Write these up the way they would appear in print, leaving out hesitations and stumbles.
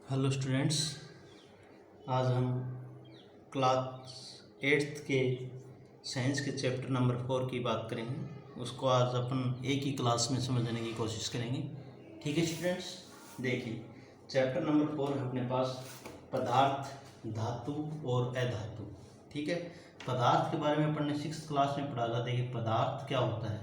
Hello students, आज हम class 8th के साइंस के चैप्टर नंबर 4 की बात करेंगे। उसको आज अपन एक ही क्लास में समझने की कोशिश करेंगे। ठीक है स्टूडेंट्स, देखिए चैप्टर नंबर 4 है अपने पास पदार्थ, धातु और अधातु। ठीक है, पदार्थ के बारे में अपन ने 6th क्लास में पढ़ा था। देखिए पदार्थ क्या होता है,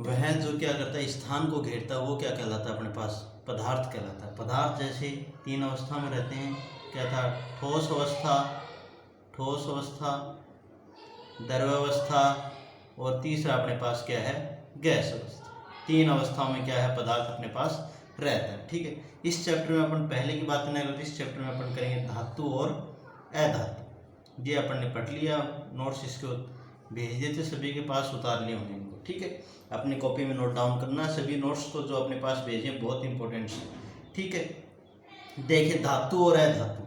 वह जो क्या करता है स्थान को घेरता है वो क्या कहलाता है, अपने पास पदार्थ कहलाता है। पदार्थ जैसे 3 अवस्था में रहते हैं, क्या था, ठोस अवस्था, द्रव अवस्था और तीसरा अपने पास क्या है, गैस अवस्था। 3 अवस्थाओं में क्या है, पदार्थ अपने पास रहता है। ठीक है, इस चैप्टर में अपन पहले की बात नहीं करते, इस चैप्टर में अपन करेंगे धातु और अधातु। ये अपन ने पढ़ लिया, नोट्स इसके भेज दिए थे, सभी के पास उतार लिए होंगे इनको। ठीक है, अपनी कॉपी में नोट डाउन करना सभी नोट्स को जो अपने पास भेजे, बहुत इंपॉर्टेंट है। ठीक है, देखिए धातु और अधातु।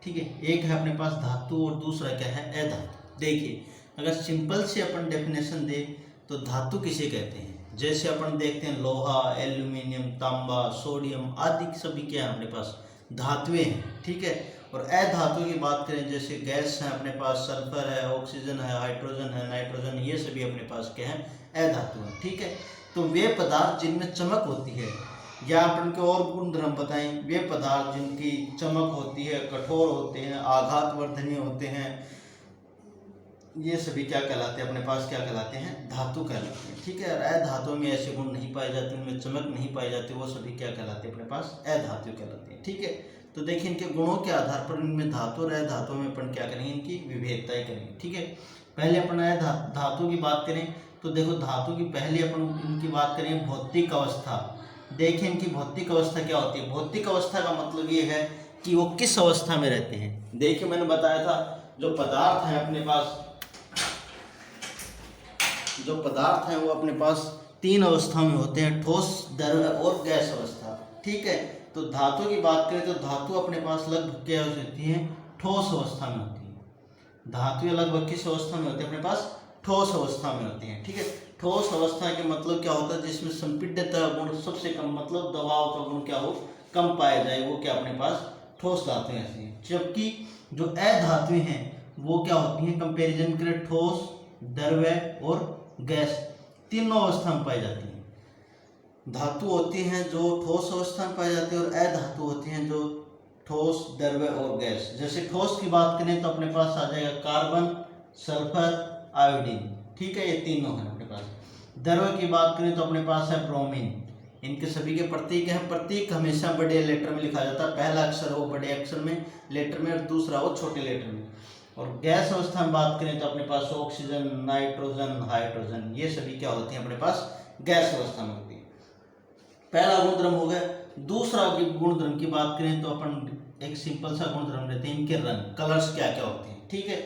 ठीक है, एक है अपने पास धातु और दूसरा क्या है, अधातु। देखिए अगर सिंपल से अपन डेफिनेशन दे तो धातु किसे कहते हैं, जैसे अपन देखते हैं लोहा, एल्यूमिनियम, तांबा, सोडियम आदि सभी क्या है अपने पास धातुएं हैं। ठीक है, और अधातु की बात करें जैसे गैस है अपने पास, सल्फर है, ऑक्सीजन है, हाइड्रोजन है, नाइट्रोजन, ये सभी अपने पास क्या है, अधातु है। ठीक है, तो वे पदार्थ जिनमें चमक होती है, या अपन के और गुण धर्म बताएं, वे पदार्थ जिनकी चमक होती है, कठोर होते हैं, आघात वर्धनीय होते हैं, ये सभी क्या कहलाते हैं, अपने पास क्या कहलाते हैं, धातु कहलाते हैं। ठीक है, और अधातु में ऐसे गुण नहीं पाए जाते, उनमें चमक नहीं पाई जाती, वो सभी क्या कहलाते हैं, अपने पास अधातु कहलाते हैं। ठीक है, तो देखिए इनके गुणों के आधार पर इनमें धातु और अधातु में अपन क्या करेंगे, इनकी विभेदताएं करेंगे। ठीक है, पहले अपन धातु की बात करें तो देखो धातु की पहले अपन इनकी बात करें भौतिक अवस्था। देखिए इनकी भौतिक अवस्था क्या होती है, भौतिक अवस्था का मतलब ये है कि वो किस अवस्था में रहते हैं। देखिए मैंने बताया था जो पदार्थ है अपने पास, जो पदार्थ हैं वो अपने पास 3 अवस्था में होते हैं, ठोस, द्रव और गैस अवस्था। ठीक है, तो धातु की बात करें तो धातु अपने पास लगभग क्या होती है, ठोस अवस्था में होती है। धातुएं लगभग किस अवस्था में होती है, अपने पास ठोस अवस्था में होती हैं। ठीक है, ठोस अवस्था के मतलब क्या होता है, जिसमें संपीड्यता गुण सबसे कम, मतलब दबाव का गुण क्या हो, कम पाया जाए, वो क्या अपने पास ठोस धातुएं ऐसी हैं। जबकि जो अधातुएं हैं वो क्या होती हैं, कंपेरिजन करें ठोस, द्रव और गैस, तीनों अवस्था में पाई जाती हैं। धातु होती हैं जो ठोस अवस्था में पाई जाती है और अधातु होती हैं जो ठोस, द्रव और गैस। जैसे ठोस की बात करें तो अपने पास आ जाएगा कार्बन, सल्फर, आयोडीन। ठीक है, ये तीनों हैं अपने पास। द्रव की बात करें तो अपने पास है ब्रोमीन। इनके सभी के प्रतीक हैं, प्रतीक हमेशा बड़े लेटर में लिखा जाता है, पहला अक्षर हो बड़े अक्षर में लेटर में और दूसरा हो छोटे लेटर में। और गैस अवस्था में बात करें तो अपने पास ऑक्सीजन, नाइट्रोजन, हाइड्रोजन, ये सभी क्या होती हैं, अपने पास गैस अवस्था में होती है। पहला गुणधर्म हो गया। दूसरा गुणधर्म की बात करें तो अपन एक सिंपल सा गुणधर्म लेते हैं, इनके रंग, कलर्स क्या क्या होते हैं। ठीक है,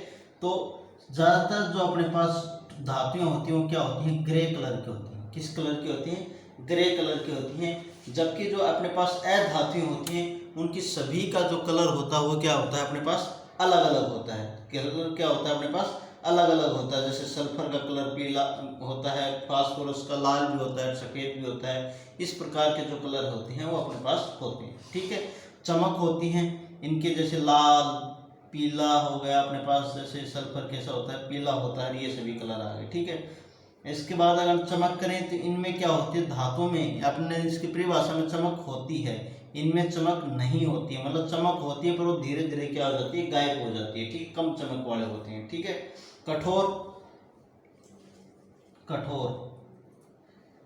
तो ज्यादातर जो अपने पास धातुएं होती हैं वो क्या होती हैं, ग्रे कलर की होती हैं। किस कलर की होती हैं, ग्रे कलर की होती हैं। जबकि जो अपने पास अधातुएं होती हैं उनकी सभी का जो कलर होता है वो क्या होता है, अपने पास अलग अलग होता है। कलर क्या होता है, अपने पास अलग अलग होता है। जैसे सल्फर का कलर पीला होता है, फास्फोरस का लाल भी होता है, सफेद भी होता है। इस प्रकार के जो कलर होते हैं वो अपने पास होते हैं। ठीक है, चमक होती हैं इनके, जैसे लाल, पीला हो गया अपने पास, जैसे सल्फर कैसा होता है, पीला होता है, ये सभी कलर आ गए। ठीक है, इसके बाद अगर चमक करें तो इनमें क्या होती है, धातु में अपने इसकी परिभाषा में चमक होती है, इनमें चमक नहीं होती है। मतलब चमक होती है पर वो धीरे धीरे क्या हो जाती है, गायब हो जाती है। ठीक, कम चमक वाले होते हैं। ठीक है, कठोर,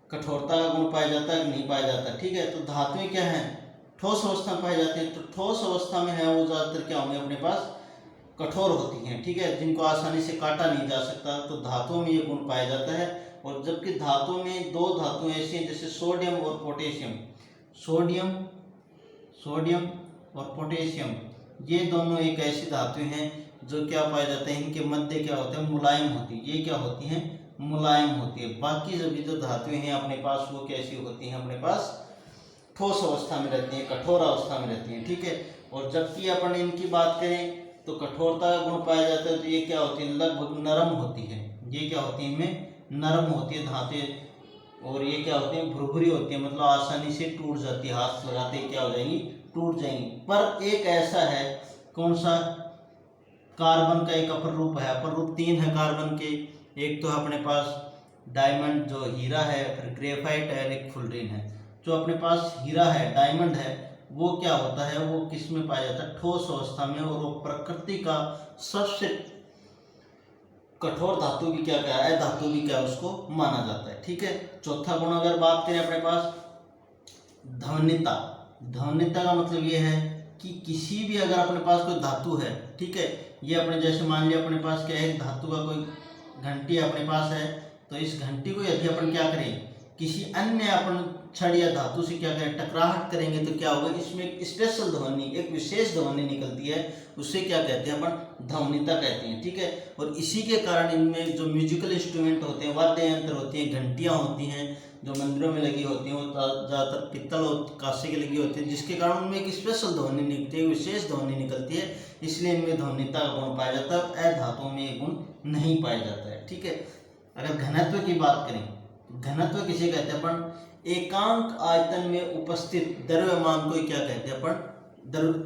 कठोरता का गुण पाया जाता है कि नहीं पाया जाता। ठीक है, तो धातुएं क्या है, ठोस अवस्था में पाई जाती है। तो ठोस अवस्था में है वो ज्यादातर क्या होंगे, अपने पास कठोर होती हैं। ठीक है, जिनको आसानी से काटा नहीं जा सकता, तो धातुओं में ये गुण पाया जाता है। और जबकि धातुओं में 2 धातुएं ऐसी हैं जैसे सोडियम और पोटेशियम, सोडियम और पोटेशियम, ये दोनों एक ऐसी धातुएं हैं जो क्या पाए जाते हैं, इनके मध्य क्या होते हैं, मुलायम होती है। ये क्या होती हैं, मुलायम होती है। बाकी सभी जो धातुएं हैं अपने पास वो कैसी होती हैं, अपने पास ठोस अवस्था में रहती हैं, कठोर अवस्था में रहती हैं। ठीक है, और जबकि अपन इनकी बात करें तो कठोरता का गुण पाया जाता है, तो ये क्या होती है, लगभग नरम होती है। ये क्या होती है, इनमें नरम होती है धातुएं, और ये क्या होती है, भुरभुरी होती है, मतलब आसानी से टूट जाती है, हाथ लगाते ही क्या हो जाएंगी, टूट जाएंगी। पर एक ऐसा है, कौन सा, कार्बन का एक अपर रूप है, अपर रूप 3 है कार्बन के। एक तो अपने पास डायमंड जो हीरा है, फिर ग्रेफाइट है, एक फुलरीन है। जो अपने पास हीरा है, डायमंड है, वो क्या होता है, वो किस में पाया जाता है, ठोस अवस्था में, और वो प्रकृति का सबसे कठोर धातु भी क्या है, धातु भी क्या उसको माना जाता है। ठीक है। चौथा गुण अगर बात करें अपने पास धवनिता। धवनिता का मतलब ये है कि किसी भी अगर अपने पास कोई धातु है, ठीक है, ये अपने जैसे मान लिया अपने पास क्या है, धातु का कोई घंटी अपने पास है, तो इस घंटी को यदि अपन क्या करें, किसी अन्य अपन छड़ या धातु से क्या करें, टकराहट करेंगे, तो क्या होगा, इसमें एक स्पेशल ध्वनि, एक विशेष ध्वनि निकलती है, उसे क्या कहते हैं अपन, ध्वनिता कहते हैं। ठीक है। और इसी के कारण इनमें जो म्यूजिकल इंस्ट्रूमेंट होते हैं, वाद्य यंत्र होती हैं, घंटियाँ होती हैं, जो मंदिरों में लगी होती हैं, वो ज़्यादातर पित्तल और कांसे की लगी होती है, जिसके कारण उनमें एक स्पेशल ध्वनि निकलती है, विशेष ध्वनि निकलती है, इसलिए इनमें ध्वनिता का गुण पाया जाता है। अधातुओं में ये गुण नहीं पाया जाता है। ठीक है। अगर घनत्व की बात करें, घनत्व किसे कहते हैं अपन, एकांक आयतन में उपस्थित द्रव्यमान को क्या कहते हैं अपन,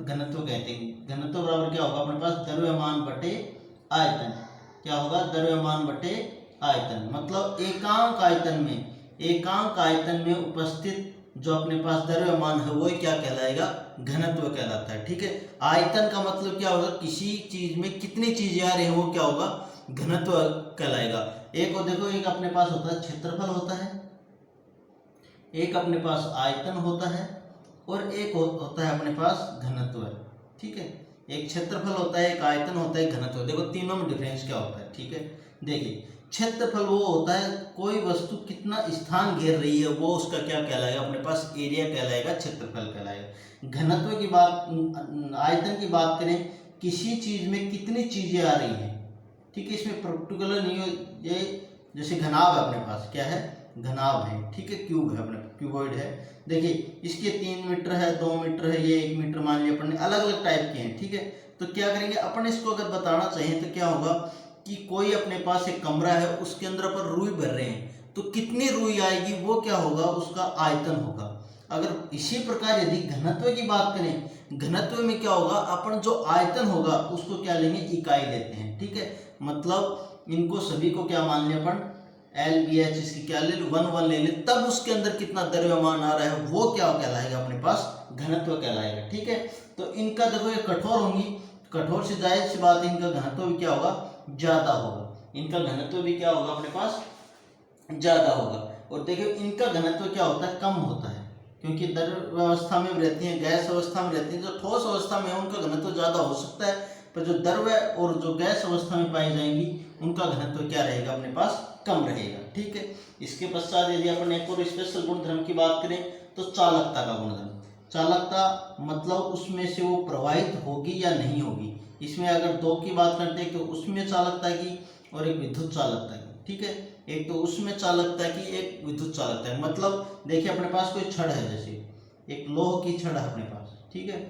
घनत्व कहते हैं। घनत्व बराबर क्या होगा अपने पास, द्रव्यमान बटे आयतन। क्या होगा, द्रव्यमान बटे आयतन, मतलब एकांक आयतन में उपस्थित जो अपने पास द्रव्यमान है वो क्या कहलाएगा, घनत्व कहलाता है। ठीक है। आयतन का मतलब क्या होगा, किसी चीज में कितनी चीजें आ रही है वो क्या होगा, घनत्व कहलाएगा। एक और देखो, एक अपने पास होता है क्षेत्रफल होता है, एक अपने पास आयतन होता है, और एक होता है अपने पास घनत्व। ठीक है। एक क्षेत्रफल होता है, एक आयतन होता है, एक घनत्व। देखो तीनों में डिफरेंस क्या होता है। ठीक है। देखिए क्षेत्रफल वो होता है कोई वस्तु कितना स्थान घेर रही है, वो उसका क्या कहलाएगा, अपने पास एरिया कहलाएगा, क्षेत्रफल कहलाएगा। घनत्व की बात, आयतन की बात करें, किसी चीज में कितनी चीजें आ रही हैं। ठीक है। इसमें पर्टिकुलर नहीं हो, ये जैसे घनाभ है अपने पास, क्या है, घनाभ है। ठीक है। क्यूब है, अपने क्यूबॉइड है। देखिए इसके 3 मीटर है, 2 मीटर है, ये 1 मीटर मान लिया अपन ने, अलग अलग टाइप के हैं। ठीक है। तो क्या करेंगे अपन, इसको अगर बताना चाहिए तो क्या होगा कि कोई अपने पास एक कमरा है, उसके अंदर अपन रुई भर रहे हैं, तो कितनी रुई आएगी वो क्या होगा, उसका आयतन होगा। अगर इसी प्रकार यदि घनत्व की बात करें, घनत्व में क्या होगा, अपन जो आयतन होगा उसको क्या लेंगे, इकाई लेते हैं। ठीक है। मतलब इनको सभी को क्या मान लिया अपन, LBH, इसकी क्या ले, 1 ले ले, तब उसके अंदर कितना द्रव्यमान आ रहा है वो क्या कहलाएगा, अपने पास घनत्व कहलाएगा। ठीक है। तो इनका देखो ये कठोर होंगी, कठोर से जाहिर सी बात है इनका घनत्व भी क्या होगा, ज्यादा होगा। इनका घनत्व भी क्या होगा, अपने पास ज्यादा होगा। और देखिए इनका घनत्व क्या होता है, कम होता है, क्योंकि द्रव अवस्था में रहती है, गैस अवस्था में रहती है। जो ठोस अवस्था में है उनका घनत्व ज्यादा हो सकता है, पर जो द्रव और जो गैस अवस्था में पाई जाएंगी उनका घनत्व क्या रहेगा, अपने पास कम रहेगा। ठीक है। इसके पश्चात यदि अपन एक और स्पेशल गुणधर्म की बात करें तो चालकता का गुणधर्म। चालकता मतलब उसमें से वो प्रवाहित होगी या नहीं होगी। इसमें अगर दो की बात करते हैं तो उसमें चालकता की और एक विद्युत चालकता की। ठीक है। एक तो उसमें चालकता की, एक विद्युत चालकता है। मतलब देखिए अपने पास कोई छड़ है, जैसे एक लोह की छड़ है अपने पास। ठीक है।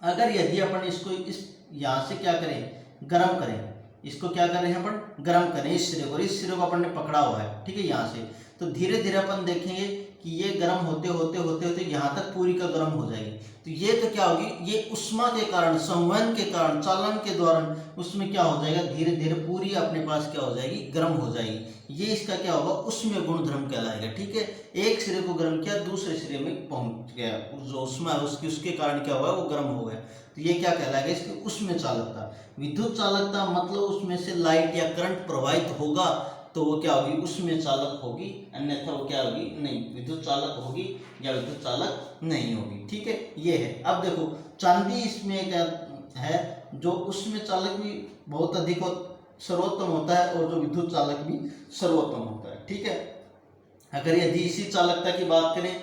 अगर यदि अपन इसको इस यहाँ से क्या करें, गर्म करें, इसको क्या कर रहे हैं अपन, गर्म करें इस सिरे को, इस सिरे को अपन ने पकड़ा हुआ है। ठीक है। यहाँ से तो धीरे धीरे अपन देखेंगे कि ये गर्म होते होते होते होते यहाँ तक पूरी का गर्म हो जाएगी। तो ये तो क्या होगी, ये उष्मा के कारण, संवहन के कारण, चालन के दौरान उसमें क्या हो जाएगा, धीरे धीरे पूरी अपने पास क्या हो जाएगी, गर्म हो जाएगी। ये इसका क्या होगा, उसमें गुणधर्म कहलाएगा। ठीक है। एक सिरे को गर्म किया, दूसरे सिरे में पहुंच गया, जो उष्मा है उसकी, उसके कारण क्या हुआ, वो गर्म हो गया। तो ये क्या कहलाएगा, इसकी उसमें चालकता। विद्युत चालकता मतलब उसमें से लाइट या करंट प्रवाहित होगा तो वो क्या होगी, उसमें चालक होगी, अन्यथा वो क्या होगी, नहीं, विद्युत चालक होगी या विद्युत चालक नहीं होगी। ठीक है। ये है। अब देखो चांदी इसमें क्या है, जो उसमें चालक भी बहुत अधिक सर्वोत्तम होता है और जो विद्युत चालक भी सर्वोत्तम होता है। ठीक है। अगर यदि इसी चालकता की बात करें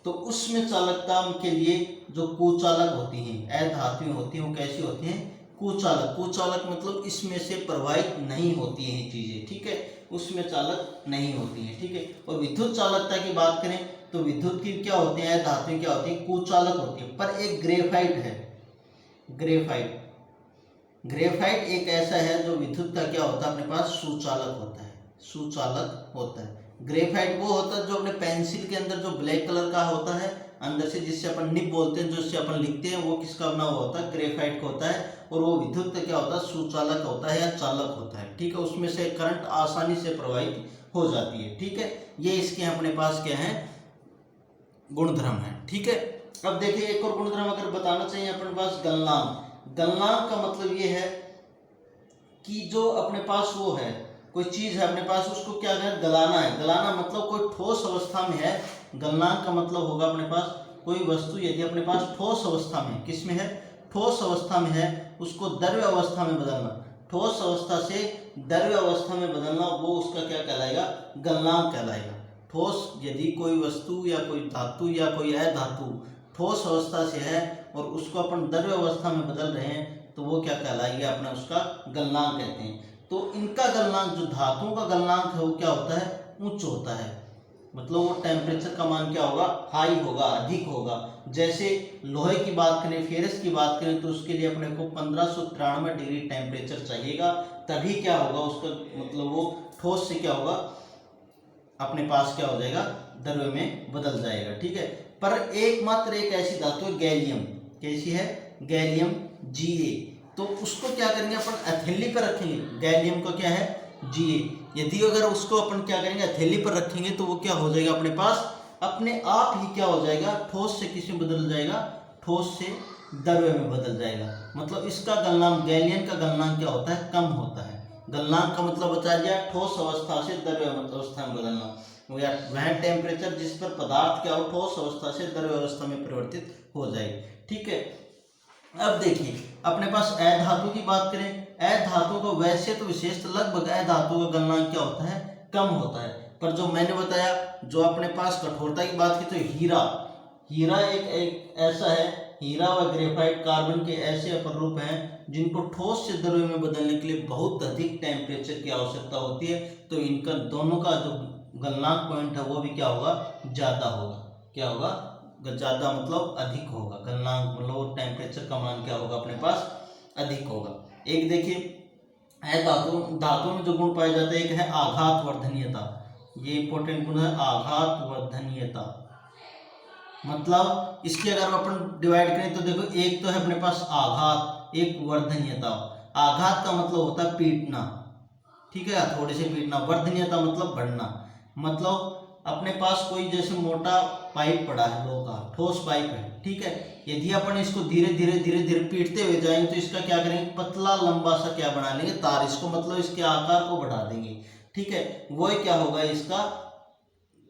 तो उसमें चालकता के लिए जो कुचालक होती हैं, अधातुएं होती हैं, वो कैसी होती हैं, कुचालक। कुचालक मतलब इसमें से प्रवाहित नहीं होती हैं चीजें। ठीक है। उसमें चालक नहीं होती हैं। ठीक है। और विद्युत चालकता की बात करें तो विद्युत की क्या होती है, धातुएं क्या होती है, कुचालक होती है। पर एक ग्रेफाइट है, ग्रेफाइट, ग्रेफाइट एक ऐसा है जो विद्युत का क्या होता है, अपने पास सुचालक होता है, सुचालक होता है। ग्रेफाइट वो होता है जो अपने पेंसिल के अंदर जो ब्लैक कलर का होता है अंदर से, जिससे अपन निब बोलते हैं, जो इससे अपन लिखते हैं, वो किसका बना हुआ होता है? ग्रेफाइट का होता है। और वो विद्युत क्या होता है? सुचालक होता है या चालक होता है। ठीक है, उसमें से करंट आसानी से प्रवाहित हो जाती है। ठीक है, ये इसके अपने पास क्या है? गुणधर्म है। ठीक है, अब देखिए एक और गुणधर्म अगर बताना चाहिए अपने पास, गलनांक। गलनांक का मतलब ये है कि जो अपने पास वो है, कोई चीज है अपने पास, उसको क्या है? गलाना है। गलाना मतलब कोई ठोस अवस्था में है। गलनांक का मतलब होगा अपने पास कोई वस्तु यदि अपने पास ठोस अवस्था में, किस में है? ठोस अवस्था में है, उसको द्रव्य अवस्था में बदलना। ठोस अवस्था से द्रव्य अवस्था में बदलना, वो उसका क्या कहलाएगा? गलनांक कहलाएगा। ठोस यदि कोई वस्तु या कोई धातु या कोई अधातु ठोस अवस्था से है और उसको अपन द्रव्य अवस्था में बदल रहे हैं, तो वो क्या कहलाएगा? अपना उसका गलनांक कहते हैं। तो इनका गलनांक, जो धातुओं का गलनांक है, वो क्या होता है? उच्च होता है। मतलब वो टेम्परेचर का मान क्या होगा? हाई होगा, अधिक होगा। जैसे लोहे की बात करें, फेरस की बात करें, तो उसके लिए अपने को 1593 डिग्री टेम्परेचर चाहिएगा, तभी क्या होगा उसका, मतलब वो ठोस से क्या होगा? अपने पास क्या हो जाएगा? द्रव्य में बदल जाएगा। ठीक है, पर एकमात्र एक ऐसी धातु है गैलियम। कैसी है? Gallium Ga। तो उसको क्या करेंगे अपन? हथेली पर रखेंगे। गैलियम का क्या है? Ga। यदि अगर उसको अपन क्या करेंगे? हथेली पर रखेंगे, तो वो क्या हो जाएगा? अपने पास अपने आप ही क्या हो जाएगा? ठोस से किस में बदल जाएगा? ठोस से द्रव्य में बदल जाएगा। मतलब इसका गलनांक, गैलियम का गलनांक क्या होता है? कम होता है। गलनांक का मतलब बता दिया, ठोस अवस्था से द्रव्य अवस्था में बदलना। वह टेम्परेचर जिस पर पदार्थ क्या हो? ठोस अवस्था से द्रव्य अवस्था में परिवर्तित हो जाए। ठीक है, अब देखिए अपने पास अधातु की बात करें। अधातु को वैसे तो विशेष लगभग अधातु का गलनांक क्या होता है? कम होता है। पर जो मैंने बताया, जो अपने पास कठोरता की बात की, तो हीरा, हीरा एक ऐसा है, हीरा व ग्रेफाइट कार्बन के ऐसे अपरूप हैं जिनको ठोस से द्रव्य में बदलने के लिए बहुत अधिक टेम्परेचर की आवश्यकता होती है। तो इनका दोनों का जो गलनांक पॉइंट है वो भी क्या होगा? ज़्यादा होगा। क्या होगा? ज़्यादा मतलब अधिक होगा। गलनांक मतलब वो टेम्परेचर का मान क्या होगा? अपने पास अधिक होगा। एक देखिए धातु में जो गुण पाए जाते हैं, एक है आघात वर्धनीयता। ये इंपॉर्टेंट गुण है, आघात वर्धनीयता। मतलब इसके अगर अपन डिवाइड करें तो देखो, एक तो है अपने पास आघात, एक वर्धनीयता। आघात का मतलब होता है पीटना, ठीक है, थोड़े से पीटना। वर्धनीयता मतलब बढ़ना। मतलब अपने पास कोई जैसे मोटा पाइप पड़ा है, लोहा का ठोस पाइप है, ठीक है, यदि अपन इसको धीरे धीरे धीरे धीरे पीटते हुए जाएंगे तो इसका क्या करेंगे? पतला लंबा सा क्या बना लेंगे? तार। इसको मतलब इसके आकार को बढ़ा देंगे। ठीक है, वो क्या होगा? इसका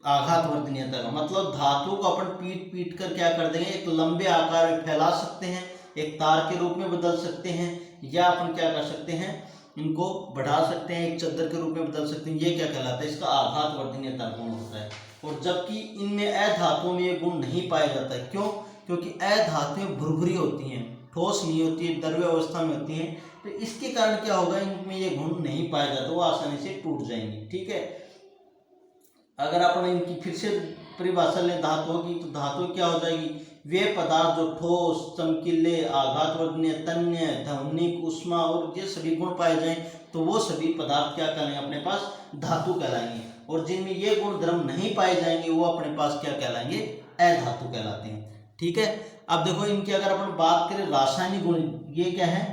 आघात वर्धनीयता का मतलब धातु को अपन पीट पीट कर क्या कर देंगे? एक लंबे आकार में फैला सकते हैं, एक तार के रूप में बदल सकते हैं, या अपन क्या कर सकते हैं? इनको बढ़ा सकते हैं, एक चद्दर के रूप में बदल सकते हैं। ये क्या कहलाता है? इसका आघात वर्धनीयता गुण होता है। और जबकि इनमें अधातुओं में ये गुण नहीं पाया जाता है। क्यों? क्योंकि अधातुएं भुरभुरी होती हैं, ठोस नहीं होती है, द्रव्य अवस्था में होती हैं। तो इसके कारण क्या होगा? इनमें ये गुण नहीं पाया जाता, वो आसानी से टूट जाएंगे। ठीक है, अगर अपन इनकी फिर से परिभाषा लें धातुओं की, तो धातु क्या हो जाएगी? वे पदार्थ जो ठोस, चमकीले, आघातवर्धनीय, तन्य, ध्वनिक, ऊष्मा और ये सभी गुण पाए जाएं, तो वो सभी पदार्थ क्या कहलाएंगे? अपने पास धातु कहलाएंगे। और जिनमें ये गुण धर्म नहीं पाए जाएंगे, वो अपने पास क्या कहलाएंगे? अधातु कहलाते हैं। ठीक है, अब देखो इनकी अगर अपन बात करें रासायनिक गुण, ये क्या है?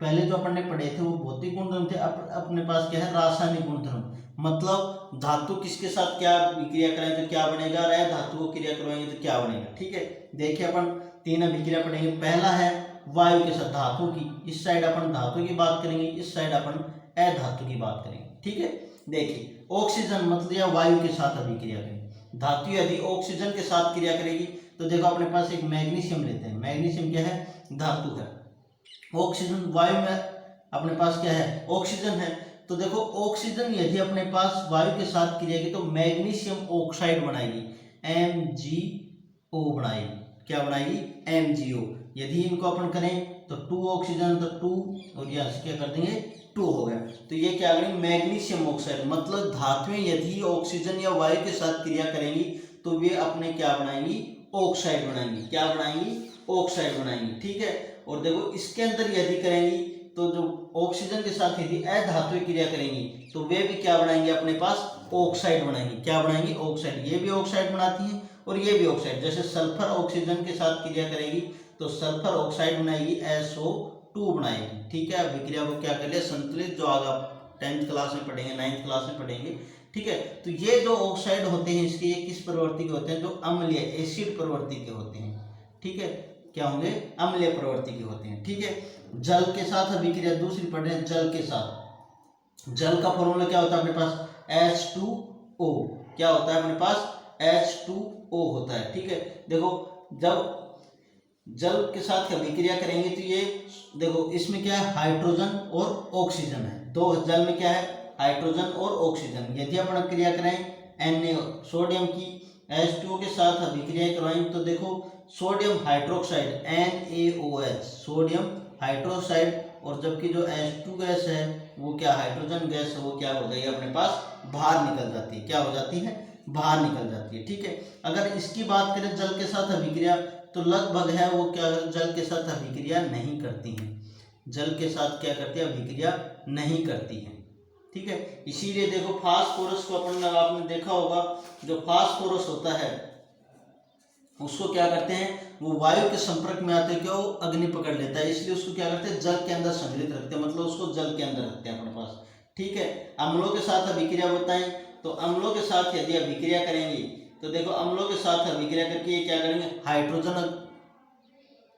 पहले जो अपन ने पढ़े थे वो भौतिक गुणधर्म थे, अपने पास क्या है? रासायनिक गुणधर्म। मतलब धातु किसके साथ क्या विक्रिया करेंगे तो क्या बनेगा, और धातु को क्रिया करवाएंगे तो क्या बनेगा। ठीक है, देखिए अपन तीन अभिक्रिया पढ़ेंगे। पहला है वायु के साथ धातु की, इस साइड अपन धातु की बात करेंगे, इस साइड अपन अधातु की बात करेंगे। ठीक है, देखिए ऑक्सीजन मतलब या वायु के साथ अभिक्रिया करेंगे। धातु यदि ऑक्सीजन के साथ क्रिया करेगी तो देखो अपने पास एक मैग्नीशियम लेते हैं। मैग्नीशियम क्या है? धातु है। ऑक्सीजन, वायु में अपने पास क्या है? ऑक्सीजन है। तो देखो ऑक्सीजन यदि अपने पास वायु के साथ क्रिया की तो मैग्नीशियम ऑक्साइड बनाएगी, MgO बनाएगी। क्या बनाएगी? MgO। यदि इनको अपन करें तो 2 ऑक्सीजन तो 2, और यहाँ से क्या कर देंगे? 2 हो गया। तो ये क्या करेंगे? Magnesium oxide. मतलब धातुएं यदि ऑक्सीजन या वायु के साथ क्रिया करेंगी तो वे अपने क्या बनाएंगी? ऑक्साइड बनाएंगी। क्या बनाएंगी? ऑक्साइड बनाएंगी। ठीक है, और देखो इसके अंदर यदि करेंगी तो जो ऑक्सीजन के साथ यदि अधातुएं क्रिया करेंगी तो वे भी क्या बनाएंगे? अपने पास ऑक्साइड बनाएंगी। क्या बनाएंगी? ऑक्साइड। ये भी ऑक्साइड बनाती हैं और ये भी ऑक्साइड। जैसे सल्फर ऑक्सीजन के साथ क्रिया करेगी तो सल्फर ऑक्साइड बनाएगी, SO2 बनाएगी। ठीक है, अभिक्रिया को क्या कर लिया? संतुलित, जो आगे आप 10th क्लास में पढ़ेंगे, 9th क्लास में पढ़ेंगे। ठीक है, तो ये जो ऑक्साइड होते हैं इसके, ये किस प्रवृत्ति के होते हैं? जो अम्लीय, एसिड प्रवृत्ति के होते हैं। ठीक है, क्या होंगे? अम्लीय प्रवृत्ति के होते हैं। ठीक है, जल के साथ अभिक्रिया दूसरी पढ़ रहे हैं, जल के साथ। जल का फॉर्मूला क्या होता है अपने पास? H2O। क्या होता है अपने पास? H2O होता है। ठीक है, देखो जब जल के साथ अभिक्रिया करेंगे तो ये देखो, इसमें क्या है? हाइड्रोजन और ऑक्सीजन है। दो जल में क्या है? हाइड्रोजन और ऑक्सीजन। यदि अपन क्रिया करें Na सोडियम की H2O के साथ अभिक्रिया करवाएंगे तो देखो, sodium hydroxide NaOH, sodium hydroxide, और जबकि जो H2 गैस है वो क्या? हाइड्रोजन गैस है, वो क्या हो गई अपने पास? बाहर निकल जाती है। क्या हो जाती है? बाहर निकल जाती है। ठीक है, अगर इसकी बात करें जल के साथ अभिक्रिया, तो लगभग है वो क्या? जल के साथ अभिक्रिया नहीं करती हैं। जल के साथ क्या करती है? अभिक्रिया नहीं करती हैं। ठीक है, इसीलिए देखो फास्फोरस को आपने देखा होगा, जो फास्फोरस होता है उसको क्या करते हैं? वो वायु के संपर्क में आते क्या? वो अग्नि पकड़ लेता है, इसलिए उसको क्या करते हैं? जल के अंदर संग्रहित रखते हैं, मतलब उसको जल के अंदर रखते हैं अपने पास। ठीक है, अम्लों के साथ अभिक्रिया बताएं तो अम्लों के साथ यदि अभिक्रिया करेंगे तो देखो, अम्लों के साथ अभिक्रिया करके ये क्या करेंगे? हाइड्रोजन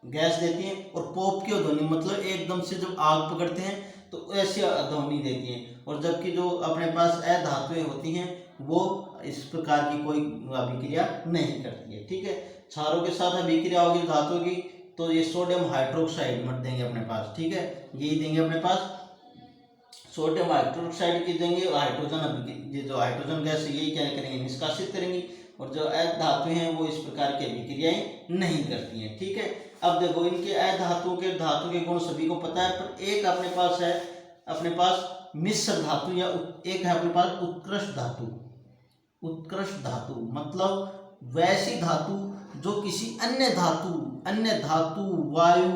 गैस देती हैं और पॉप की ध्वनि, मतलब एकदम से जब आग पकड़ते हैं तो ऐसी ध्वनि देती हैं। और जबकि जो अपने पास अधातुएं होती हैं वो इस प्रकार की कोई अभिक्रिया नहीं करती है। ठीक है, क्षारों के साथ अभिक्रिया होगी धातु की तो ये सोडियम हाइड्रोक्साइड मत देंगे अपने पास। ठीक है, यही देंगे अपने पास, सोडियम हाइड्रोक्साइड की देंगे। हाइड्रोजन, ये जो हाइड्रोजन गैस है यही क्या करेंगे? निष्कासित करेंगी। और जो अधातुएं हैं वो इस प्रकार की अभिक्रियाएं नहीं करती हैं। ठीक है, अब देखो इनके अधातुओं के धातु के गुण सभी को पता है, पर एक अपने पास है, अपने पास मिश्र धातु, या एक है अपने पास उत्कृष्ट धातु। उत्कृष्ट धातु मतलब वैसी धातु जो किसी अन्य धातु, वायु,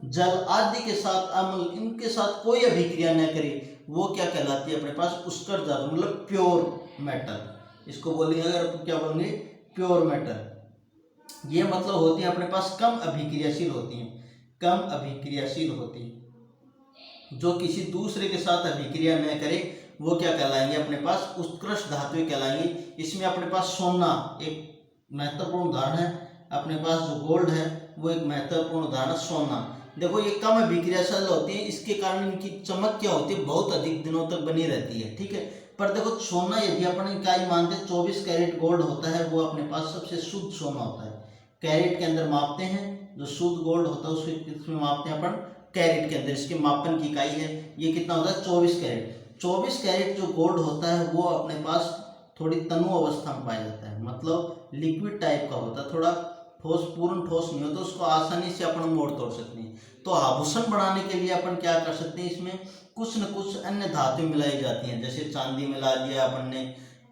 जल आदि के साथ, अम्ल, इनके साथ कोई अभिक्रिया न करे, वो क्या कहलाती है अपने पास? उत्कृष्ट धातु, मतलब प्योर मेटल। इसको बोलेंगे, अगर क्या बोलेंगे? Pure metal. ये मतलब होती है अपने पास कम अभिक्रियाशील होती हैं, कम अभिक्रियाशील होती हैं, जो किसी दूसरे के साथ अभिक्रिया न करे, वो क्या कहलाएंगे? अपने पास उत्कृष्ट धातुएं कहलाएंगी। इसमें अपने पास सोना एक महत्वपूर्ण उदाहरण है, अपने पास जो गोल्ड है वो एक महत्वपूर्ण उदाहरण है, सोना। देखो ये कम अभिक्रियाशील होती है, इसके कारण इनकी चमक क्या होती है? बहुत अधिक दिनों तक बनी रहती है। ठीक है, पर देखो सोना यदि अपन इकाई मानते हैं, 24 कैरेट गोल्ड होता है, वो अपने पास सबसे शुद्ध सोना होता है। कैरेट के अंदर मापते हैं, जो शुद्ध गोल्ड होता है उसमें मापते हैं अपन कैरेट के अंदर। इसके मापन की इकाई है, ये कितना होता है? 24 कैरेट। 24 कैरेट जो गोल्ड होता है वो अपने पास थोड़ी तनु अवस्था में पाया जाता है, मतलब लिक्विड टाइप का होता है, थोड़ा ठोस, पूर्ण ठोस नहीं होता, उसको आसानी से अपन मोड़ तोड़ सकते हैं। तो आभूषण बनाने के लिए अपन क्या कर सकते हैं? इसमें कुछ न कुछ अन्य धातु मिलाई जाती हैं, जैसे चांदी मिला दिया अपन ने,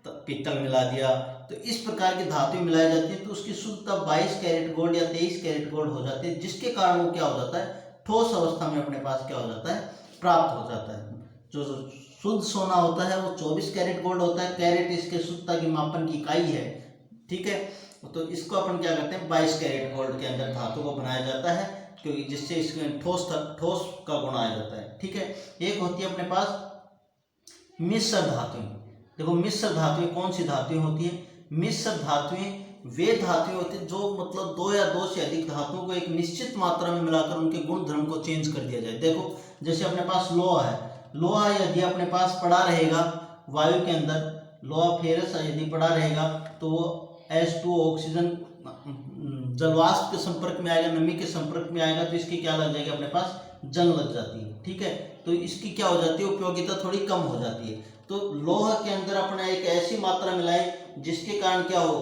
पीतल मिला दिया, तो इस प्रकार की धातु मिलाई जाती है, तो उसकी शुद्धता 22 कैरेट गोल्ड या 23 कैरेट गोल्ड हो जाती है, जिसके कारण वो क्या हो जाता है? ठोस अवस्था में अपने पास क्या हो जाता है? प्राप्त हो जाता है। जो शुद्ध सोना होता है वो 24 कैरेट गोल्ड होता है, कैरेट इसके शुद्धता की मापन की इकाई है। ठीक है, तो इसको अपन क्या करते हैं? 22 कैरेट गोल्ड के अंदर धातु को बनाया जाता है, क्योंकि जिससे इसमें ठोस का गुण आ जाता है। ठीक है, एक होती है अपने पास मिश्र धातुएं। देखो मिश्र धातुएं कौन सी धातुएं होती हैं? मिश्र धातुएं वे धातुएं होती हैं जो मतलब 2 या 2 से अधिक धातुओं को एक निश्चित मात्रा में मिलाकर उनके गुण धर्म को चेंज कर दिया जाए। देखो जैसे अपने पास लोहा है, लोहा यदि अपने पास पड़ा रहेगा वायु के अंदर, लोहा फेरस यदि पड़ा रहेगा तो वो H2 ऑक्सीजन जलवाष्प के संपर्क में आएगा, नमी के संपर्क में आएगा, तो इसकी क्या लग जाएगी? अपने पास जंग लग जाती है। ठीक है, तो इसकी क्या हो जाती है? उपयोगिता थोड़ी कम हो जाती है। तो लोहा के अंदर अपने एक ऐसी मात्रा मिलाएं जिसके कारण क्या हो,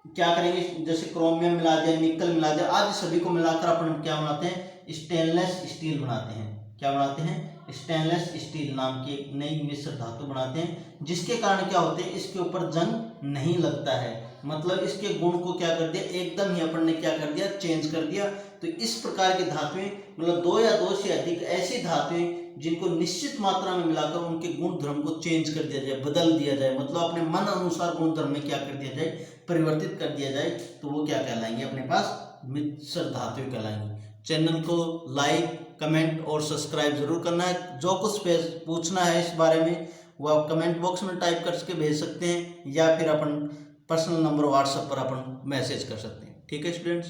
क्या करेंगे? जैसे क्रोमियम मिला दिया, निकल मिला दिया, आदि सभी को मिलाकर अपन क्या बनाते हैं? स्टेनलेस स्टील बनाते हैं। क्या बनाते हैं? स्टेनलेस स्टील नाम की एक नई मिश्र धातु बनाते हैं, जिसके कारण क्या होते हैं? इसके ऊपर जंग नहीं लगता है, मतलब इसके गुण को क्या कर दिया, एकदम ही अपन ने क्या कर दिया, चेंज कर दिया। तो इस प्रकार की धातुएं, मतलब दो या दो से अधिक ऐसी धातुएं जिनको निश्चित मात्रा में मिलाकर उनके गुण धर्म को चेंज कर दिया जाए, बदल दिया जाए, मतलब अपने मन अनुसार गुण धर्म में क्या कर दिया जाए, परिवर्तित कर दिया जाए, तो वो क्या कहलाएंगे, अपने पास मिश्र धातुएं कहलाएंगी। चैनल को लाइक, कमेंट और सब्सक्राइब जरूर करना है। जो कुछ पूछना है इस बारे में वो आप कमेंट बॉक्स में टाइप करके भेज सकते हैं, या फिर अपन पर्सनल नंबर व्हाट्सएप पर अपन मैसेज कर सकते हैं। ठीक है स्टूडेंट्स।